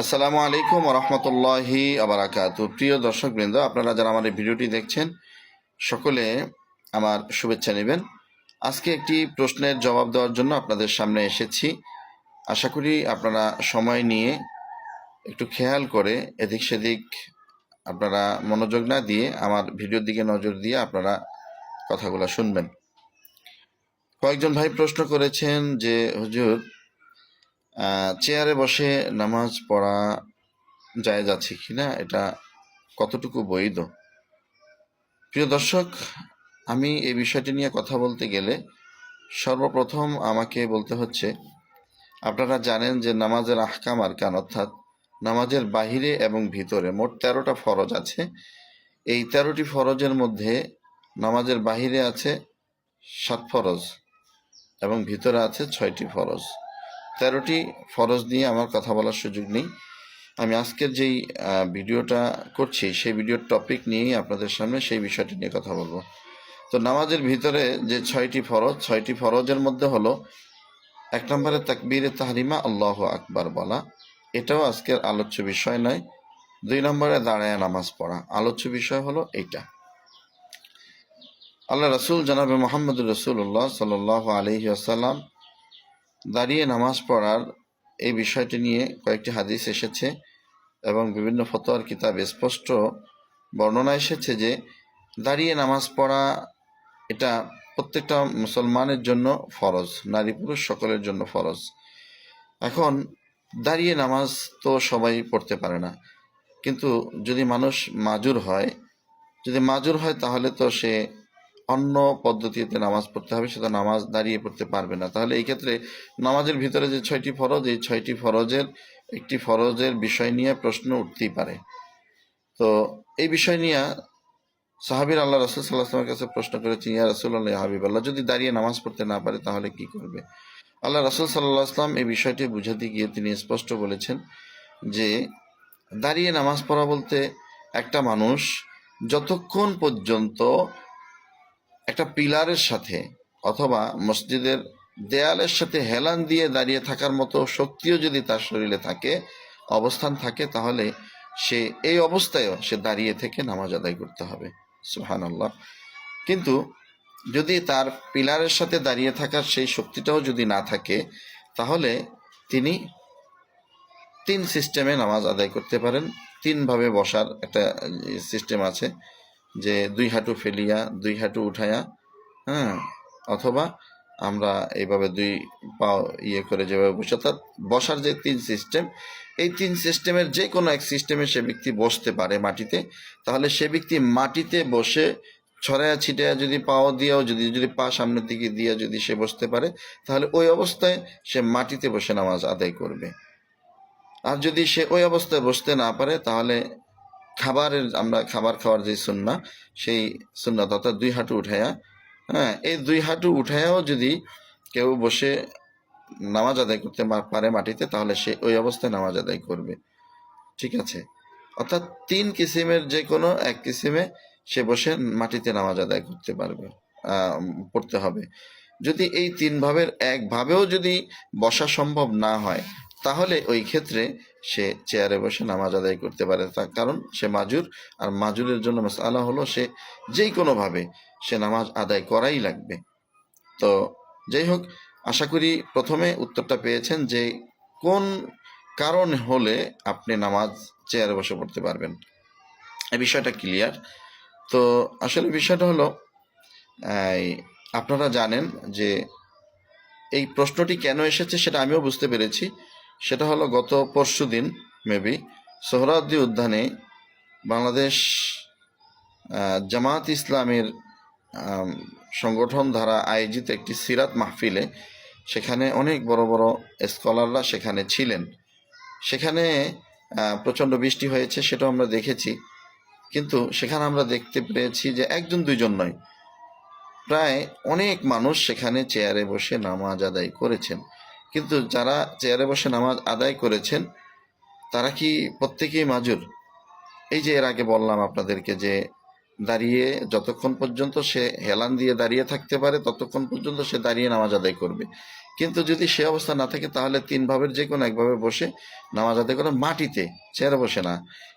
আসসালামু আলাইকুম রহমতুল্লাহি আবরাকাতু। প্রিয় দর্শকবৃন্দ, আপনারা যারা আমার এই ভিডিওটি দেখছেন সকলে আমার শুভেচ্ছা নেবেন। আজকে একটি প্রশ্নের জবাব দেওয়ার জন্য আপনাদের সামনে এসেছি। আশা করি আপনারা সময় নিয়ে একটু খেয়াল করে এদিক সেদিক আপনারা মনোযোগ না দিয়ে আমার ভিডিওর দিকে নজর দিয়ে আপনারা কথাগুলো শুনবেন। কয়েকজন ভাই প্রশ্ন করেছেন যে হুজুর, চেয়ারে বসে নামাজ পড়া জায়েজ আছে কিনা, এটা কতটুকু বৈধ? প্রিয় দর্শক, আমি এই বিষয়টি নিয়ে কথা বলতে গেলে সর্বপ্রথম আমাকে বলতে হচ্ছে, আপনারা জানেন যে নামাজের আহকাম আরকান অর্থাৎ নামাজের বাহিরে এবং ভিতরে মোট 13টা ফরজ আছে। এই 13টি ফরজের মধ্যে নামাজের বাহিরে আছে 7 ফরজ এবং ভিতরে আছে 6টি ফরজ। 13টি ফরজ নিয়ে আমার কথা বলার সুযোগ নেই। আমি আজকের যেই ভিডিওটা করছি সেই ভিডিওর টপিক নিয়েই আপনাদের সামনে সেই বিষয়টি নিয়ে কথা বলবো। তো নামাজের ভিতরে যে 6টি ফরজের মধ্যে হলো 1 নম্বরে তাকবীরে তাহরিমা আল্লাহু আকবার বলা, এটাও আজকের আলোচ্য বিষয় নয়। 2 নম্বরে দাঁড়ায় নামাজ পড়া, আলোচ্য বিষয় হলো এইটা। আল্লাহ রাসূল জনাবে মুহাম্মদুর রাসূলুল্লাহ সাল্লাল্লাহু আলাইহি ওয়াসাল্লাম দাঁড়িয়ে নামাজ পড়ার এই বিষয়টি নিয়ে কয়েকটি হাদিস এসেছে এবং বিভিন্ন ফতোয়ার কিতাব স্পষ্ট বর্ণনা এসেছে যে দাঁড়িয়ে নামাজ পড়া এটা প্রত্যেকটা মুসলমানের জন্য ফরজ, নারী পুরুষ সকলের জন্য ফরজ। এখন দাঁড়িয়ে নামাজ তো সবাই পড়তে পারে না, কিন্তু যদি মানুষ মাজুর হয় তাহলে তো সে অন্য পদ্ধতিতে নামাজ পড়তে হবে, সে তো নামাজ দাঁড়িয়ে পড়তে পারবে না। তাহলে এই ক্ষেত্রে নামাজের ভিতরে যে 6টি ফরজ, এই 6টি ফরজের একটি ফরজের বিষয় নিয়ে প্রশ্ন উঠতেই পারে। তো এই বিষয় নিয়ে সাহাবীর আল্লাহ রাসূল সাল্লাল্লাহু আলাইহি ওয়াসাল্লামের কাছে প্রশ্ন করেছেন, ইয়া রাসূলুল্লাহ, ইয়া হাবিবাল্লাহ, যদি দাঁড়িয়ে নামাজ পড়তে না পারে তাহলে কি করবে? আল্লাহ রাসূল সাল্লাল্লাহু আলাইহি ওয়াসাল্লাম এই বিষয়টি বুঝাতে গিয়ে তিনি স্পষ্ট বলেছেন যে দাঁড়িয়ে নামাজ পড়া বলতে একটা মানুষ যতক্ষণ পর্যন্ত একটা পিলারের সাথে অথবা মসজিদের দেয়ালের সাথে হেলান দিয়ে দাঁড়িয়ে থাকার মতো শক্তিও যদি তার শরীরে থাকে, অবস্থান থাকে, তাহলে সে এই অবস্থায়ও সে দাঁড়িয়ে থেকে নামাজ আদায় করতে হবে। সুবহানাল্লাহ। কিন্তু যদি তার পিলারের সাথে দাঁড়িয়ে থাকার সেই শক্তিটাও যদি না থাকে, তাহলে তিনি 3 সিস্টেমে নামাজ আদায় করতে পারেন। 3 ভাবে বসার একটা সিস্টেম আছে, যে 2 হাঁটু ফেলিয়া 2 হাঁটু উঠায়া, অথবা আমরা এইভাবে 2 পা করে যেভাবে বসে, অর্থাৎ বসার যে 3 সিস্টেম, এই 3 সিস্টেমের যে কোনো এক সিস্টেমে সে ব্যক্তি বসতে পারে মাটিতে। তাহলে সে ব্যক্তি মাটিতে বসে ছড়ায়া ছিটায়া যদি পাও দিয়েও যদি পা সামনের দিকে দিয়ে যদি সে বসতে পারে, তাহলে ওই অবস্থায় সে মাটিতে বসে নামাজ আদায় করবে। আর যদি সে ওই অবস্থায় বসতে না পারে, তাহলে আমরা খাবার খাওয়ার যে সুন্নাহ, সেই সুন্নাত অর্থাৎ 2 হাঁটু উঠায়া, এই 2 হাঁটু উঠায়াও যদি কেউ বসে নামাজ আদায় করতে পারে মাটিতে, তাহলে সে ওই অবস্থায় নামাজ আদায় করবে। ঠিক আছে? অর্থাৎ 3 কিসিমের যে কোনো এক কিসিমে সে বসে মাটিতে নামাজ আদায় করতে পারবে, পড়তে হবে। যদি এই 3 ভাবের এক ভাবেও যদি বসা সম্ভব না হয়, তাহলে ওই ক্ষেত্রে সে চেয়ারে বসে নামাজ আদায় করতে পারে, তার কারণ সে মাজুর। আর মাজুরের জন্য মাসআলা হলো সে যেই কোনোভাবে সে নামাজ আদায় করাই লাগবে। তো যাই হোক, আশা করি প্রথমে উত্তরটা পেয়েছেন যে কোন কারণ হলে আপনি নামাজ চেয়ারে বসে পড়তে পারবেন, এই বিষয়টা ক্লিয়ার। তো আসলে বিষয়টা হলো, আপনারা জানেন যে এই প্রশ্নটি কেন এসেছে সেটা আমিও বুঝতে পেরেছি। সেটা হলো গত পরশুদিন মেবি সোহরাওয়ার্দী উদ্যানে বাংলাদেশ জামাত ইসলামের সংগঠন দ্বারা আয়োজিত একটি সিরাত মাহফিলে, সেখানে অনেক বড় বড় স্কলাররা সেখানে ছিলেন। সেখানে প্রচণ্ড বৃষ্টি হয়েছে, সেটাও আমরা দেখেছি। কিন্তু সেখানে আমরা দেখতে পেয়েছি যে একজন দুইজন নয়, প্রায় অনেক মানুষ সেখানে চেয়ারে বসে নামাজ আদায় করেছেন। কিন্তু যারা চেয়ারে বসে নামাজ আদায় করেছেন তারা কি প্রত্যেকেই মাজুর? এই যে এর আগে বললাম আপনাদেরকে যে দাঁড়িয়ে যতক্ষণ পর্যন্ত সে হেলান দিয়ে দাঁড়িয়ে থাকতে পারে ততক্ষণ পর্যন্ত সে দাঁড়িয়ে নামাজ আদায় করবে, কিন্তু যদি সে অবস্থা না থাকে তাহলে 3 ভাবের যে কোনো একভাবে বসে নামাজ আদায় করে, মাটিতে, চেয়ারে বসে না।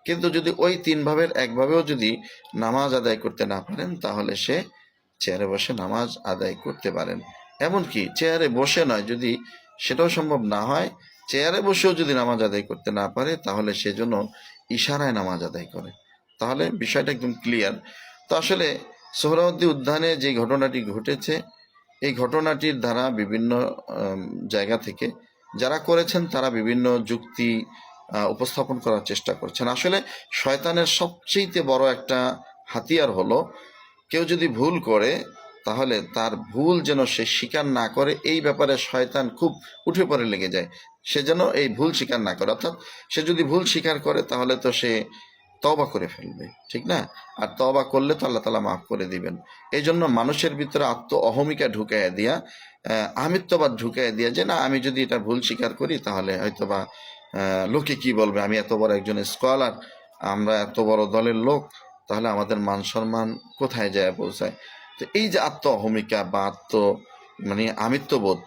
কিন্তু যদি ওই 3 ভাবের একভাবেও যদি নামাজ আদায় করতে না পারেন তাহলে সে চেয়ারে বসে নামাজ আদায় করতে পারেন। এমনকি চেয়ারে বসে নয়, যদি সেটাও সম্ভব না হয়, চেয়ারে বসেও যদি নামাজ আদায় করতে না পারে তাহলে সেজন্য ইশারায় নামাজ আদায় করে। তাহলে বিষয়টা একদম ক্লিয়ার। তো আসলে সোহরাওয়ার্দী উদ্যানে যে ঘটনাটি ঘটেছে, এই ঘটনাটির দ্বারা বিভিন্ন জায়গা থেকে যারা করেছেন তারা বিভিন্ন যুক্তি উপস্থাপন করার চেষ্টা করছেন। আসলে শয়তানের সবচেয়ে বড় একটা হাতিয়ার হলো, কেউ যদি ভুল করে তাহলে তার ভুল যেন সে স্বীকার না করে, এই ব্যাপারে শয়তান খুব উঠে পড়ে লেগে যায়। সে যেন এই ভুল স্বীকার না করে, অর্থাৎ সে যদি ভুল স্বীকার করে তাহলে তো সে তওবা করে ফেলবে, ঠিক না? আর তওবা করলে তো আল্লাহ তাআলা মাফ করে দিবেন। এই জন্য মানুষের ভিতরে আত্ম অহমিকা ঢুকাইয়া দিয়া, আমিত্ববাদ ঢুকাইয়া দিয়া, যে না আমি যদি এটা ভুল স্বীকার করি তাহলে হয়তোবা লোকে কি বলবে, আমি এত বড় একজন স্কলার, আমরা এত বড় দলের লোক, তাহলে আমাদের মান সম্মান কোথায় যায় পৌঁছায়। তো এই যে আত্ম অহমিকা বা আমিত্ববোধ,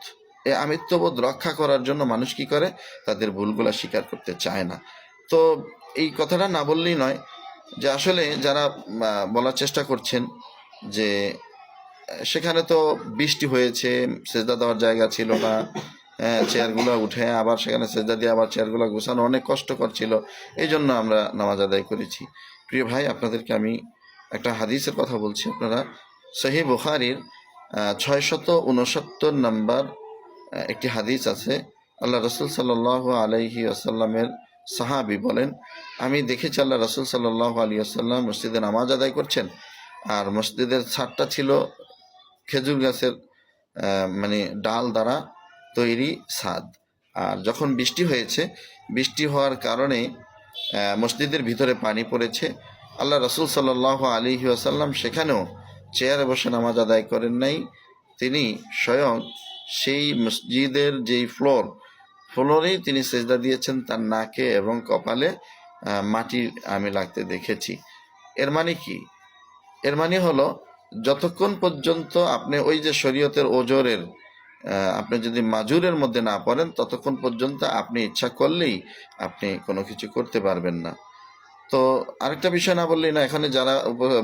এই আমিত্ববোধ রক্ষা করার জন্য মানুষ কি করে, তাদের ভুলগুলা স্বীকার করতে চায় না। তো এই কথাটা না বললেই নয় যে আসলে যারা বলার চেষ্টা করছেন যে সেখানে তো বৃষ্টি হয়েছে, সেজদা দেওয়ার জায়গা ছিল না, চেয়ারগুলো উঠে আবার সেখানে সেজদা দিয়ে আবার চেয়ারগুলো গোছানো অনেক কষ্টকর ছিল, এই জন্য আমরা নামাজ আদায় করেছি। প্রিয় ভাই, আপনাদেরকে আমি একটা হাদিসের কথা বলছি। আপনারা সহিহ বুখারীর 669 নম্বর একটি হাদিস আছে। আল্লাহ রসুল সাল্লাল্লাহু আলাইহি আসাল্লামের সাহাবী বলেন, আমি দেখেছি আল্লাহ রসুল সাল্লাল্লাহু আলাইহি আসাল্লাম মসজিদে নামাজ আদায় করছেন, আর মসজিদের ছাদটা ছিল খেজুর গাছের ডাল দ্বারা তৈরি ছাদ। আর যখন বৃষ্টি হয়েছে, বৃষ্টি হওয়ার কারণে মসজিদের ভিতরে পানি পড়েছে। আল্লাহ রসুল সাল্লাল্লাহু আলাইহি ওয়াসাল্লাম সেখানেও চেয়ারে বসে নামাজ আদায় করেন নাই, তিনি স্বয়ং সেই মসজিদের যেই ফ্লোরেই তিনি সেজদা দিয়েছেন, তার নাকে এবং কপালে মাটি আমি লাগতে দেখেছি। এর মানে কি? এর মানে হলো, যতক্ষণ পর্যন্ত আপনি ওই যে শরীয়তের ওজরের আপনি যদি মাজুরের মধ্যে না পড়েন, ততক্ষণ পর্যন্ত আপনি ইচ্ছা করলেই আপনি কোনো কিছু করতে পারবেন না। তো আরেকটা বিষয় না বললেই না, এখানে যারা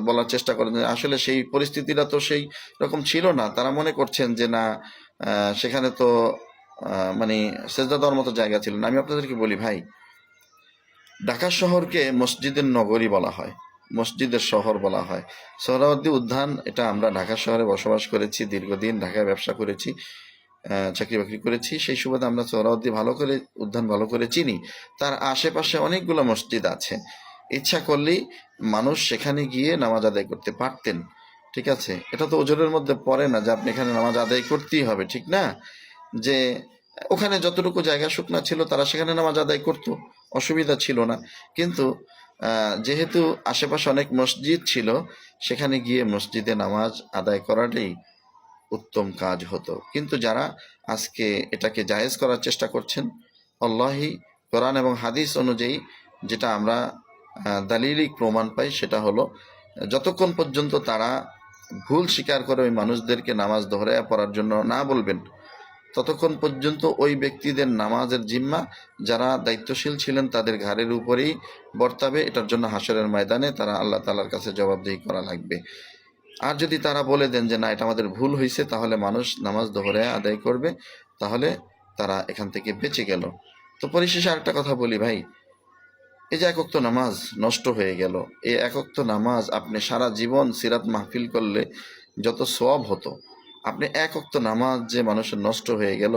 বলার চেষ্টা করেন আসলে সেই পরিস্থিতিটা তো সেই রকম ছিল না, তারা মনে করছেন যে না সেখানে তো সেজদা দেওয়ার মতো জায়গা ছিল না। আমি আপনাদেরকে বলি ভাই, ঢাকা শহরকে মসজিদের নগরী বলা হয়, মসজিদের শহর বলা হয়। সোহরাওয়ার্দী উদ্যান, এটা আমরা ঢাকা শহরে বসবাস করেছি, দীর্ঘদিন ঢাকায় ব্যবসা করেছি, চাকরি বাকরি করেছি, সেই সুবাদে আমরা সোহরাওয়ার্দী উদ্যান ভালো করে চিনি। তার আশেপাশে অনেকগুলো মসজিদ আছে, ইচ্ছা করলেই মানুষ সেখানে গিয়ে নামাজ আদায় করতে পারতেন, ঠিক আছে? এটা তো ওজরের মধ্যে পড়ে না যে আপনি এখানে নামাজ আদায় করতেই হবে, ঠিক না? যে ওখানে যতটুকু জায়গা শুকনা ছিল তারা সেখানে নামাজ আদায় করতো, অসুবিধা ছিল না। কিন্তু যেহেতু আশেপাশে অনেক মসজিদ ছিল, সেখানে গিয়ে মসজিদে নামাজ আদায় করাটাই উত্তম কাজ হতো। কিন্তু যারা আজকে এটাকে জায়েজ করার চেষ্টা করছেন, আল্লাহি কোরআন এবং হাদিস অনুযায়ী যেটা আমরা দালিলিক প্রমাণ পাই, সেটা হলো যতক্ষণ পর্যন্ত তারা ভুল স্বীকার করে ওই মানুষদেরকে নামাজ দোহরায়া পড়ার জন্য না বলবেন, ততক্ষণ পর্যন্ত ওই ব্যক্তিদের নামাজের জিম্মা যারা দায়িত্বশীল ছিলেন তাদের ঘাড়ের উপরেই বর্তাবে। এটার জন্য হাসরের ময়দানে তারা আল্লাহ তাআলার কাছে জবাবদিহি করা লাগবে। আর যদি তারা বলে দেন যে না এটা আমাদের ভুল হয়েছে, তাহলে মানুষ নামাজ দোহরায়া আদায় করবে, তাহলে তারা এখান থেকে বেঁচে গেল। তো পরিশেষে আরেকটা কথা বলি ভাই, এই যে এক ওয়াক্ত নামাজ নষ্ট হয়ে গেল, এই এক ওয়াক্ত নামাজ আপনি সারা জীবন সিরাত মাহফিল করলে যত সওয়াব হতো, আপনি এক ওয়াক্ত নামাজ যে মানুষের নষ্ট হয়ে গেল,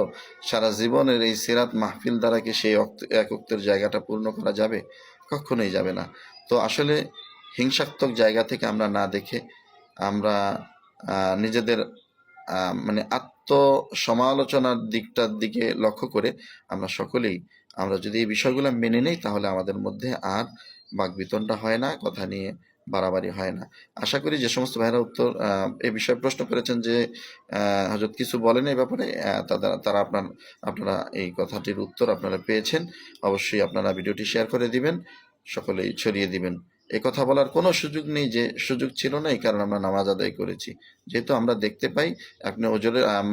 সারা জীবনের এই সিরাত মাহফিল দ্বারা কি সেই এক ওয়াক্তের জায়গাটা পূর্ণ করা যাবে? কখনোই যাবে না। তো আসলে হিংসাত্মক জায়গা থেকে আমরা না দেখে, আমরা নিজেদের আত্মসমালোচনার দিকটার দিকে লক্ষ্য করে আমরা যদি এই বিষয়গুলো মেনে নিই, তাহলে আমাদের মধ্যে আর বাকবিতণ্ডা হয় না, কথা নিয়ে বাড়াবাড়ি হয় না। আশা করি যে সমস্ত ভাইরা এই বিষয়ে প্রশ্ন করেছেন যে হযরত কিছু বলেন এই ব্যাপারে, তারা আপনারা এই কথাটির উত্তর আপনারা পেয়েছেন। অবশ্যই আপনারা ভিডিওটি শেয়ার করে দিবেন, সকলেই ছড়িয়ে দিবেন। কথা বলার কোনো সুযোগ নেই যে সুযোগ ছিল না এই কারণে আমরা নামাজ আদায় করেছি। যেহেতু আমরা দেখতে পাই আপনি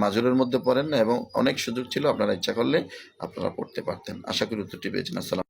মাজুরের মধ্যে পড়েন না এবং অনেক সুযোগ ছিল, আপনারা ইচ্ছা করলে আপনারা পড়তে পারতেন। আশা করি উত্তরটি পেয়েছেন। আসসালাম।